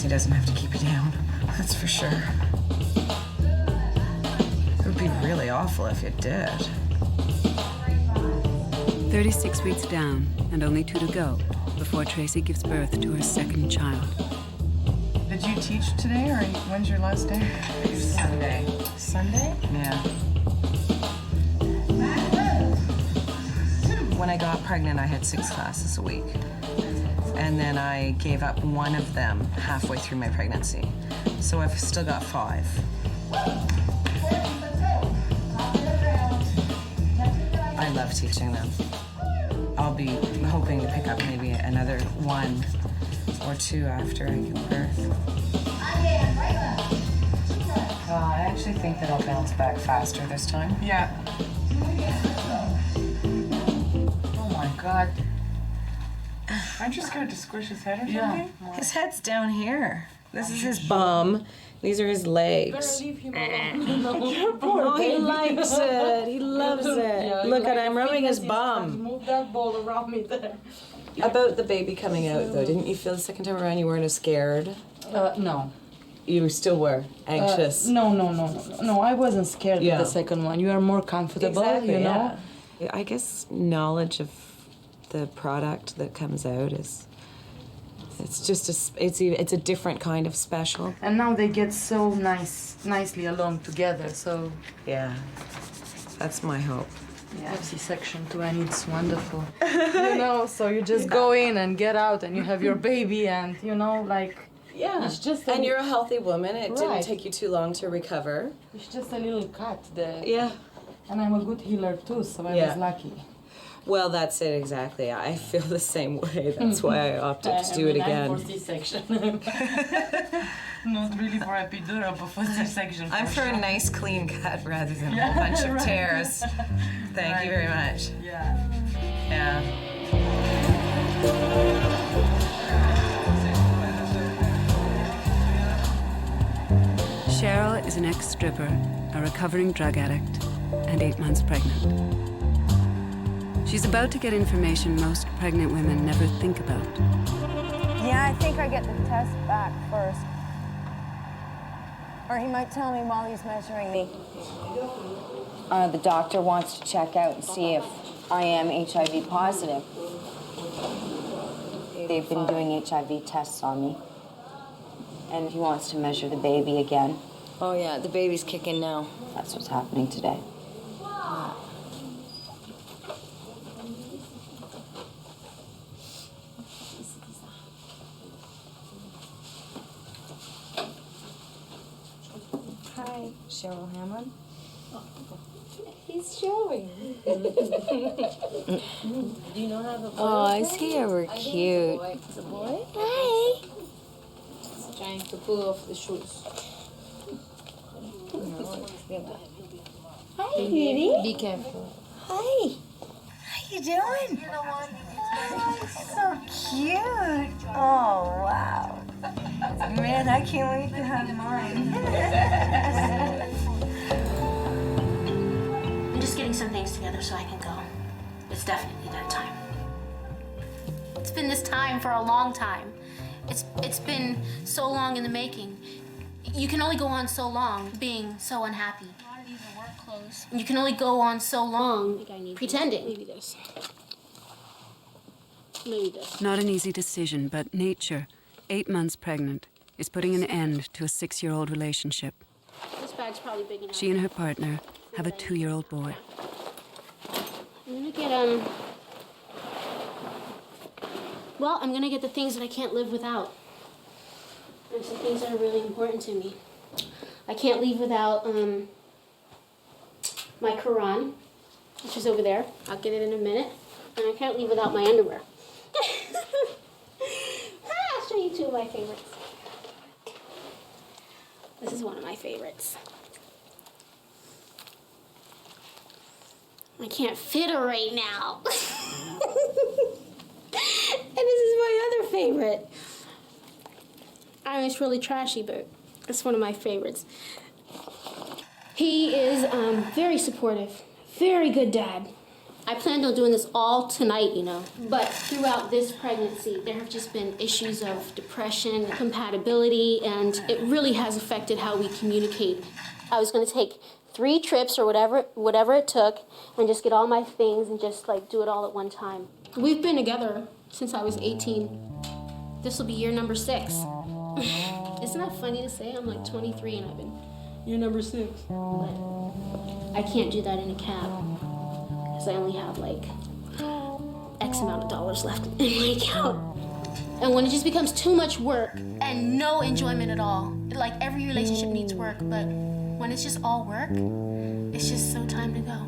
pregnancy doesn't have to keep you down. That's for sure. It would be really awful if it did. 36 weeks down and only 2 to go before Tracy gives birth to her second child. Did you teach today, or when's your last day? Sunday. Sunday? Yeah. When I got pregnant, I had 6 classes a week. And then I gave up one of them halfway through my pregnancy. So I've still got 5. I love teaching them. I'll be hoping to pick up maybe another 1 or 2 after I give birth. I actually think that I'll bounce back faster this time. Yeah. Oh my God. Aren't you scared to squish his head or something? Yeah. His head's down here. This is his bum. These are his legs. Leave him alone. Oh, he likes it. He loves it. Yeah, Look, like and I'm rubbing his bum. Move that ball around me there. About the baby coming out, though, didn't you feel the second time around you weren't as scared? No. You still were anxious. No, I wasn't scared Yeah. of the second one. You are more comfortable, Exactly, you know? yeah. I guess knowledge of the product that comes out is, it's just it's a different kind of special. And now they get so nicely along together, so... Yeah, that's my hope. Yeah, I have C-section too, and it's wonderful. You know, so you just go in and get out, and you have your baby, and, you know, like... Yeah, It's just and you're a healthy woman. It didn't Right. take you too long to recover. It's just a little cut there. Yeah. And I'm a good healer too, so I Yeah. was lucky. Well, that's it exactly. I feel the same way. That's why I opted to do it again. I'm for C-section. Not really for epidural, but for C-section. I'm for a nice clean cut rather than a whole bunch of tears. Thank you very much. Yeah. Yeah. Cheryl is an ex-stripper, a recovering drug addict, and 8 months pregnant. She's about to get information most pregnant women never think about. Yeah, I think I get the test back first. Or he might tell me while he's measuring me. The doctor wants to check out and see if I am HIV positive. They've been doing HIV tests on me. And he wants to measure the baby again. Oh yeah, the baby's kicking now. That's what's happening today. Hi, Cheryl Hamlin. He's showing. Do you know how the boy? Oh, is he ever cute? It's a boy. Hi. He's trying to pull off the shoes. Hi, Beauty. Be careful. Hi. How you doing? Oh, so cute. Oh, wow. Man, I can't wait to have mine. I'm just getting some things together so I can go. It's definitely that time. It's been this time for a long time. It's been so long in the making. You can only go on so long being so unhappy. A lot of these are work clothes. You can only go on so long pretending. Maybe this. Maybe this. Not an easy decision, but nature, 8 months pregnant, is putting an end to a 6-year-old relationship. This bag's probably big enough. She and her partner have a 2-year-old boy. I'm gonna get the things that I can't live without. There's some things that are really important to me. I can't leave without my Quran, which is over there. I'll get it in a minute. And I can't leave without my underwear. I'll show you 2 of my favorites. This is one of my favorites. I can't fit her right now. And this is my other favorite. I mean, it's really trashy, but it's one of my favorites. He is very supportive, very good dad. I planned on doing this all tonight, you know. But throughout this pregnancy, there have just been issues of depression, compatibility, and it really has affected how we communicate. I was going to take 3 trips or whatever it took and just get all my things and just like do it all at one time. We've been together since I was 18. This will be year number 6. Isn't that funny to say? I'm like 23 and I've been year number 6. But I can't do that in a cab because I only have like X amount of dollars left in my account. And when it just becomes too much work and no enjoyment at all, like every relationship needs work, but when it's just all work, it's just so time to go.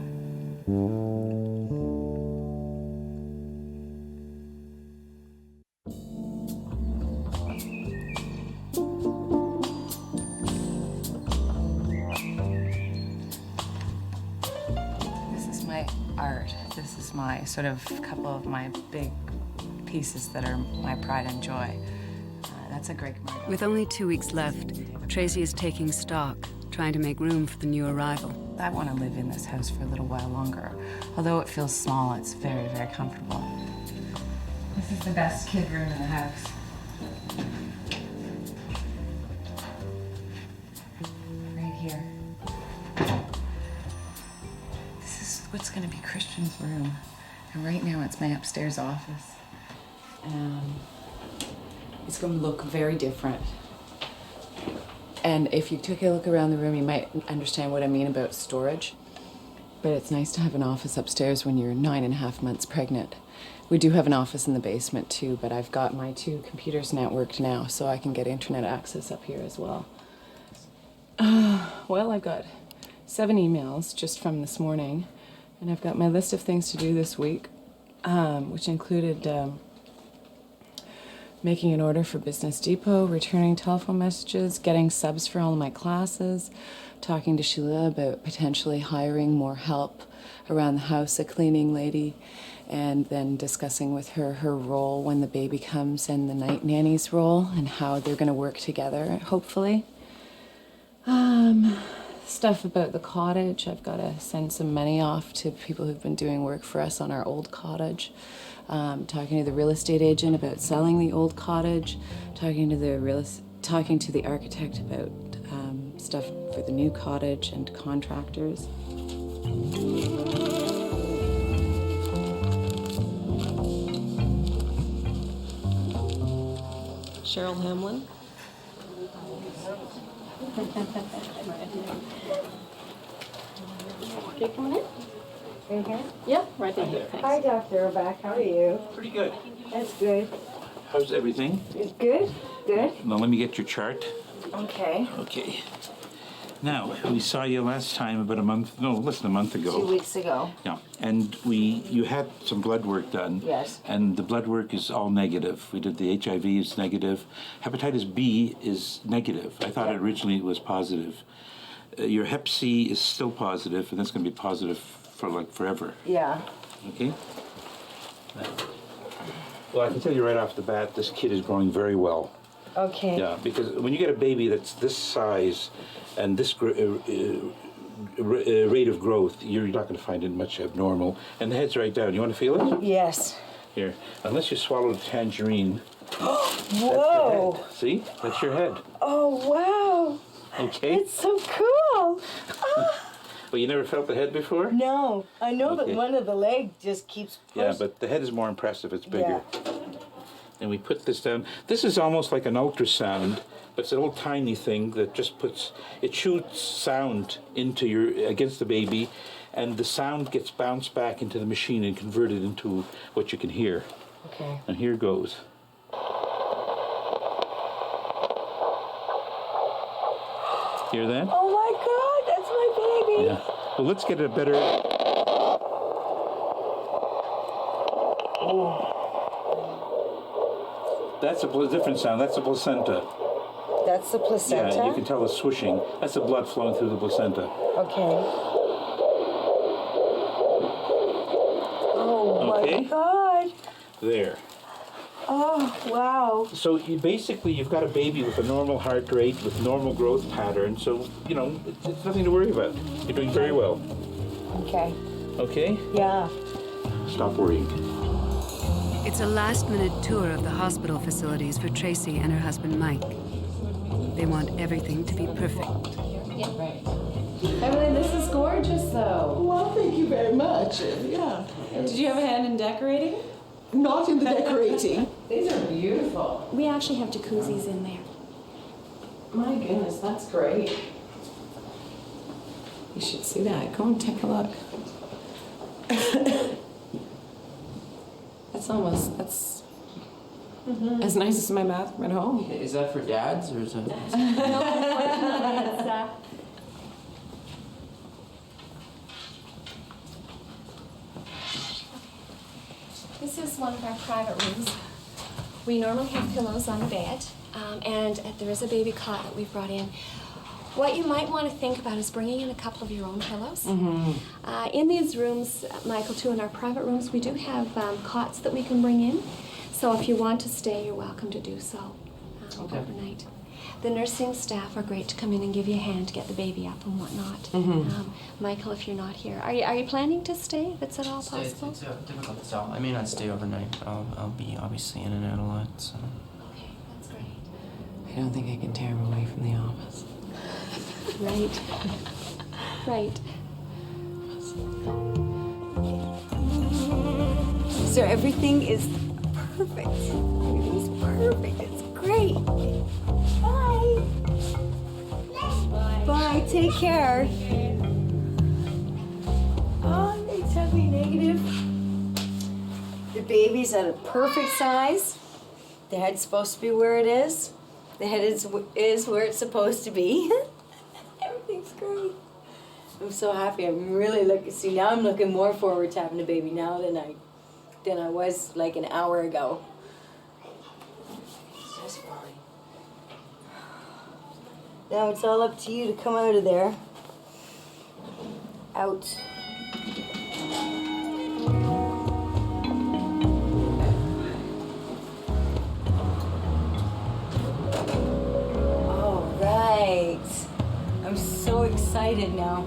This is my art. This is my sort of couple of my big pieces that are my pride and joy. That's a great murder. With only 2 weeks left, Tracy is taking stock, trying to make room for the new arrival. I want to live in this house for a little while longer. Although it feels small, it's very, very comfortable. This is the best kid room in the house. Right here. This is what's going to be Christian's room. And right now it's my upstairs office. It's going to look very different. And if you took a look around the room, you might understand what I mean about storage. But it's nice to have an office upstairs when you're 9.5 months pregnant. We do have an office in the basement too, but I've got my 2 computers networked now, so I can get internet access up here as well. Well, I've got 7 emails just from this morning, and I've got my list of things to do this week, which included making an order for Business Depot, returning telephone messages, getting subs for all of my classes, talking to Sheila about potentially hiring more help around the house, a cleaning lady, and then discussing with her her role when the baby comes and the night nanny's role and how they're going to work together, hopefully. Stuff about the cottage. I've got to send some money off to people who've been doing work for us on our old cottage. Talking to the real estate agent about selling the old cottage, talking to the architect about stuff for the new cottage and contractors. Cheryl Hamlin. Okay, coming in? Right here? Yep, right there. Thanks. Hi, Dr. O'Back. How are you? Pretty good. That's good. How's everything? Good? Good. Now let me get your chart. Okay. Okay. Now, we saw you last time about less than a month ago. 2 weeks ago. Yeah, and you had some blood work done. Yes. And the blood work is all negative. We did the HIV is negative. Hepatitis B is negative. I thought originally it was positive. Your Hep C is still positive, and that's going to be positive for like forever. Yeah. Okay? Well, I can tell you right off the bat, this kid is growing very well. Okay. Yeah, because when you get a baby that's this size and this rate of growth, you're not going to find it much abnormal. And the head's right down. You want to feel it? Yes. Here. Unless you swallowed a tangerine. Whoa. That's your head. See? That's your head. Oh, wow. Okay? It's so cool. Well, you never felt the head before? No, I know Okay. that one of the legs just keeps pushing. Yeah, but the head is more impressive. It's bigger. And we put this down. This is almost like an ultrasound, but it's a little tiny thing that just it shoots sound against the baby, and the sound gets bounced back into the machine and converted into what you can hear. Okay. And here goes. Hear that? Oh my God, that's my baby. Yeah. Well, let's get a better. That's a different sound. That's the placenta. That's the placenta? Yeah, you can tell the swishing. That's the blood flowing through the placenta. Okay. Oh Okay. my God. There. Oh, wow. So you've got a baby with a normal heart rate, with normal growth pattern. So, it's nothing to worry about. You're doing very well. Okay. Okay? Yeah. Stop worrying. It's a last-minute tour of the hospital facilities for Tracy and her husband, Mike. They want everything to be perfect. Yeah, right. Emily, this is gorgeous, though. Well, thank you very much. Yeah. Did you have a hand in decorating? Not in the decorating. These are beautiful. We actually have jacuzzis in there. My goodness, that's great. You should see that. Go and take a look. That's as nice as my bathroom at home. Is that for dads or is that? No, unfortunately, it's, This is one of our private rooms. We normally have pillows on the bed, and there is a baby cot that we've brought in. What you might want to think about is bringing in a couple of your own pillows. In these rooms, Michael, too, in our private rooms, we do have cots that we can bring in. So if you want to stay, you're welcome to do so overnight. The nursing staff are great to come in and give you a hand to get the baby up and whatnot. Michael, if you're not here, are you planning to stay if it's at all possible? It's difficult to tell. I may not stay overnight, but I'll be obviously in and out a lot. So. Okay, that's great. I don't think I can tear him away from the office. Right. Right. So everything is perfect. Everything's perfect. It's great. Bye. Bye. Take care. Oh, they took me negative. The baby's at a perfect size. The head's supposed to be where it is. The head is where it's supposed to be. Everything's great. I'm so happy. I'm really now I'm looking more forward to having a baby now than I was like an hour ago. It's just fine. Now it's all up to you to come out of there. Out. All right. I'm so excited now.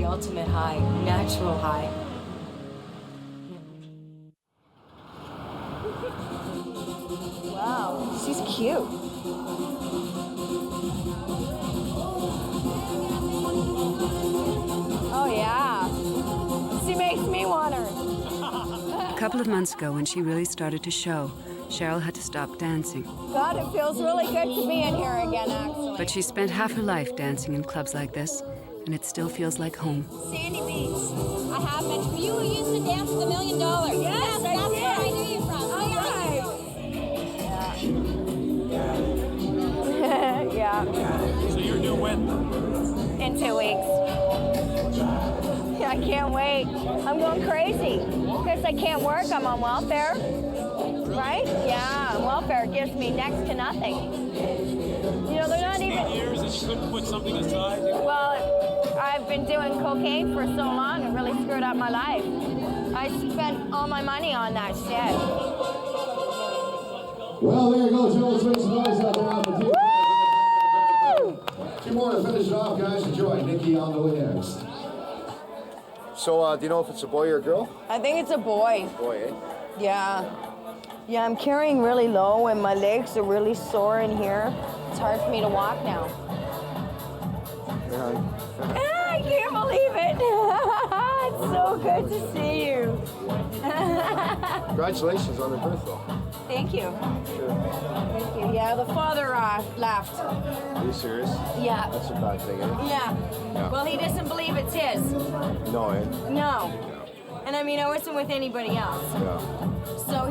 Ultimate high, natural high. Wow, she's cute. Oh yeah, she makes me want her. A couple of months ago, when she really started to show, Cheryl had to stop dancing. God, it feels really good to be in here again, actually. But she spent half her life dancing in clubs like this, and it still feels like home. Sandy Beach. I have mentioned you used to dance with $1 Million. Yes, that's where I knew you from. Oh, yeah. Yeah. So you're due when? In 2 weeks. Yeah, I can't wait. I'm going crazy because I can't work. I'm on welfare. Right? Yeah, welfare gives me next to nothing. You know, they're not even years and you couldn't put something aside? Well, I've been doing cocaine for so long, it really screwed up my life. I spent all my money on that shit. Well, there you go, Cheryl. Let's make some noise out there on the team. Two more to finish it off, guys. Enjoy. Nikki on the way next. So, do you know if it's a boy or a girl? I think it's a boy. Boy, eh? Yeah. Yeah, I'm carrying really low and my legs are really sore in here. It's hard for me to walk now. I can't believe it. It's so good to see you. Congratulations on the birth, though. Thank you. Sure. Thank you. Yeah, the father left. Are you serious? Yeah. That's a bad thing, eh? Yeah. Well, he doesn't believe it's his. No, eh? No. And I mean, I wasn't with anybody else. Yeah. So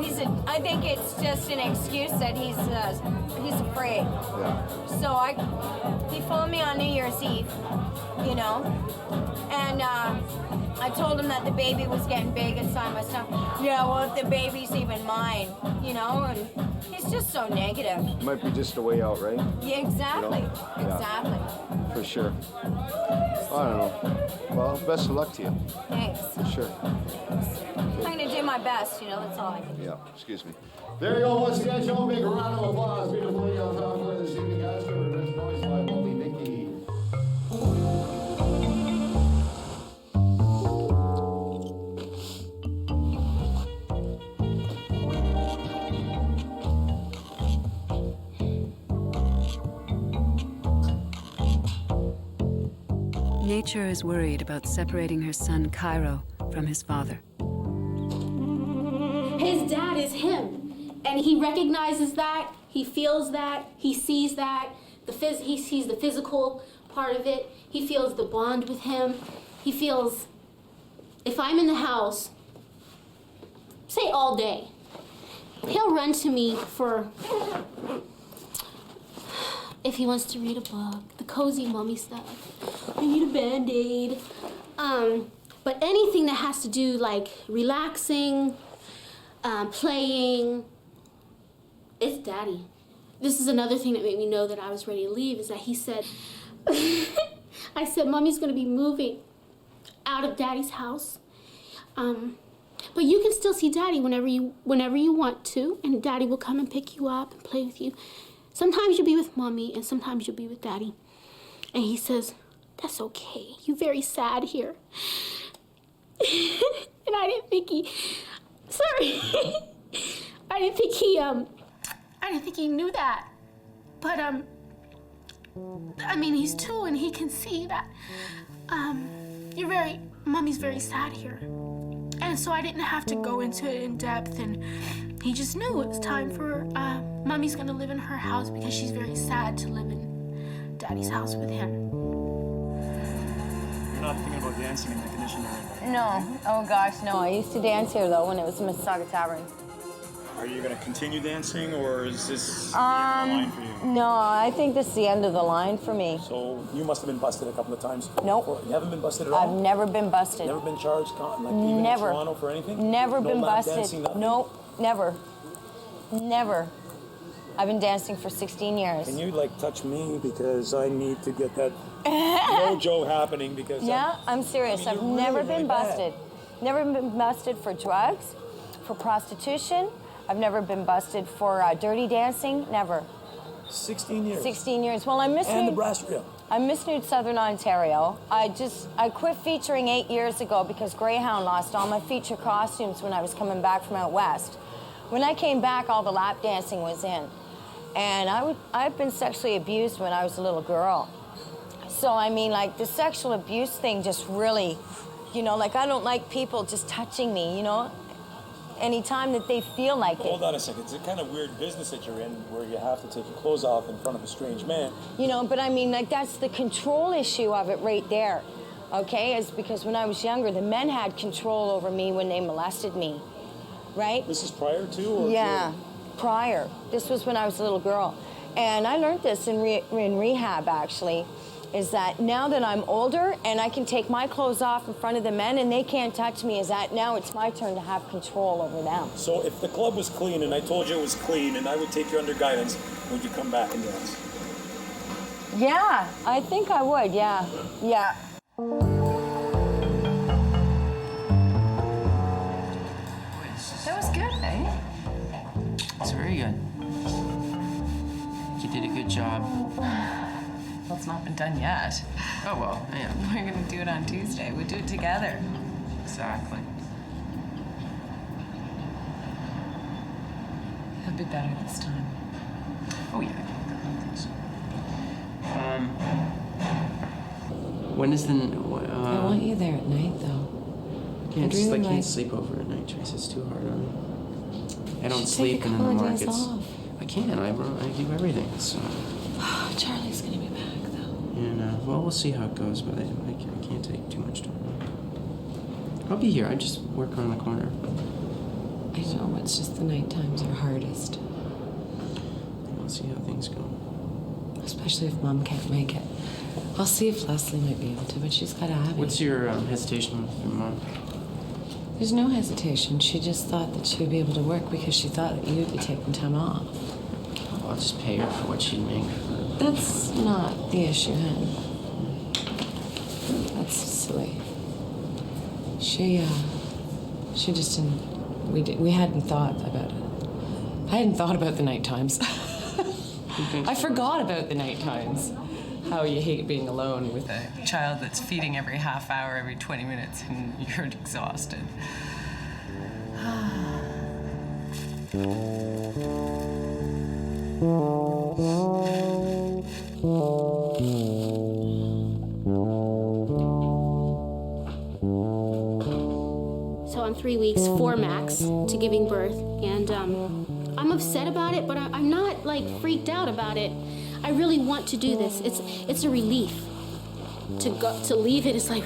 I think it's just an excuse that he's afraid. Yeah. So he phoned me on New Year's Eve, you know, and I told him that the baby was getting big inside my stomach. Yeah, well, if the baby's even mine, you know, and he's just so negative. It might be just a way out, right? Yeah, exactly. You know? Yeah. Exactly. For sure. I don't know. Well, best of luck to you. Thanks. For sure. I'm gonna do my best, you know, that's all I can do. Yeah, excuse me. There you go, once again, Joe, big round of applause. Beautiful lady on top of this evening, guys. For Rich Boys by Molly Nikki. Nature is worried about separating her son Cairo from his father. His dad is him, and he recognizes that, he feels that, he sees that, he sees the physical part of it, he feels the bond with him, he feels, if I'm in the house, say all day, he'll run to me for, if he wants to read a book, the cozy mommy stuff. I need a Band-Aid. But anything that has to do like relaxing, playing, it's daddy. This is another thing that made me know that I was ready to leave, is that he said, I said, Mommy's gonna be moving out of daddy's house. But you can still see daddy whenever you want to, and daddy will come and pick you up and play with you. Sometimes you'll be with mommy and sometimes you'll be with daddy. And he says, that's okay, you're very sad here. And I didn't think he, sorry. I didn't think he knew that. But, I mean, he's 2 and he can see that, mommy's very sad here. And so I didn't have to go into it in depth, and he just knew it was time for, mommy's gonna live in her house because she's very sad to live in daddy's house with him. You're not thinking about dancing in the condition you're in? No. Oh, gosh, no. I used to dance here, though, when it was in Mississauga Tavern. Are you going to continue dancing, or is this the end of the line for you? No, I think this is the end of the line for me. So you must have been busted a couple of times. Nope. You haven't been busted at all? I've never been busted. Never been charged, like even in Toronto for anything? Never been busted. Dancing, nothing? Nope, never. Never. I've been dancing for 16 years. Can you, like, touch me, because I need to get that mojo happening, because... Yeah, I'm serious. I've never been busted. Never been busted for drugs, for prostitution. I've never been busted for dirty dancing. Never. 16 years? 16 years. Well, I'm missing... And the brass reel. I Miss Nude Southern Ontario. I quit featuring 8 years ago because Greyhound lost all my feature costumes when I was coming back from out west. When I came back, all the lap dancing was in. And I've been sexually abused when I was a little girl. So, I mean, like, the sexual abuse thing just really, you know, like, I don't like people just touching me, you know, anytime that they feel like it. Hold on a second. It's a kind of weird business that you're in where you have to take your clothes off in front of a strange man. You know, but I mean, like, that's the control issue of it right there, okay? Is because when I was younger, the men had control over me when they molested me, right? This is prior to, or? Yeah, prior. This was when I was a little girl. And I learned this in rehab, actually, is that now that I'm older and I can take my clothes off in front of the men and they can't touch me, is that now it's my turn to have control over them. So if the club was clean and I told you it was clean and I would take you under guidance, would you come back and dance? Yeah, I think I would, yeah. Yeah. That was good, eh? It's very good. You did a good job. Well, it's not been done yet. Oh, well, yeah. We're gonna do it on Tuesday. We'll do it together. Exactly. It'll be better this time. Oh, yeah. I think so. When is the... I want you there at night, though. I can't sleep over at night, Tracy. It's too hard on me. I don't sleep in the markets. I can. I do everything. So. Charlie's gonna be back, though. And well, we'll see how it goes, but I can't take too much time. I'll be here. I just work on the corner. I know. It's just the night times are hardest. We'll see how things go. Especially if Mom can't make it. I'll see if Leslie might be able to, but she's got Abby. What's your hesitation with your mom? There's no hesitation. She just thought that she would be able to work because she thought that you'd be taking time off. I'll just pay her for what she'd make. That's not the issue, Hun. That's silly. She just didn't. We hadn't thought about it. I hadn't thought about the night times. I forgot about the night times. How you hate being alone with a child that's feeding every half hour, every 20 minutes, and you're exhausted. So I'm 3 weeks, 4 max, to giving birth, and I'm upset about it, but I'm not like freaked out about it. I really want to do this. It's a relief to leave it. It's like.